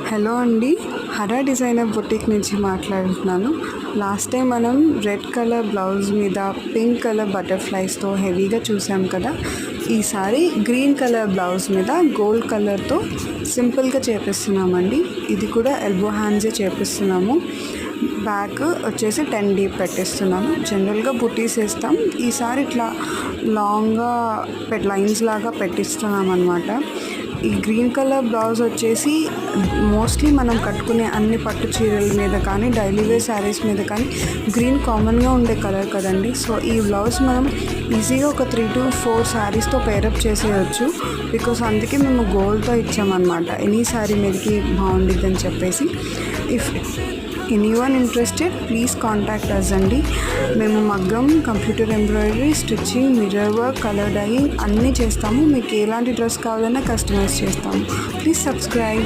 Hello అండి, హరా designer boutique నుంచి మాట్లాడుతున్నాను. లాస్ట్ టైం మనం రెడ్ కలర్ బ్లౌజ్ మీద పింక్ కలర్ బటర్ఫ్లైస్తో హెవీగా చూసాం కదా. ఈసారి గ్రీన్ కలర్ బ్లౌజ్ మీద గోల్డ్ కలర్తో సింపుల్గా చేపిస్తున్నామండి. ఇది కూడా ఎల్బో హ్యాండ్సే చేపిస్తున్నాము. బ్యాక్ వచ్చేసి 10 డీప్ పెట్టిస్తున్నాము. జనరల్గా బుటీస్ వేస్తాం, ఈసారి ఇట్లా లాంగ్గా లైన్స్ లాగా పెట్టిస్తున్నాం అన్నమాట. ఈ గ్రీన్ కలర్ బ్లౌజ్ వచ్చేసి మోస్ట్లీ మనం కట్టుకునే అన్ని పట్టు చీరల మీద కానీ డైలీ వేర్ శారీస్ మీద కానీ గ్రీన్ కామన్గా ఉండే కలర్ కదండి. సో ఈ బ్లౌజ్ మనం ఈజీగా ఒక 3 to 4 శారీస్తో పేరప్ చేసేయచ్చు. బికాస్ అందుకే మేము గోల్డ్తో ఇచ్చామన్నమాట. ఎనీ శారీ మీదకి బాగుండిద్ది అని చెప్పేసి. If anyone interested please contact us అండి. మేము మగ్గం, computer embroidery, stitching, mirror work, colour dyeing అన్నీ చేస్తాము. మీకు ఎలాంటి డ్రెస్ కావాలన్నా కస్టమైజ్ చేస్తాము. Please subscribe.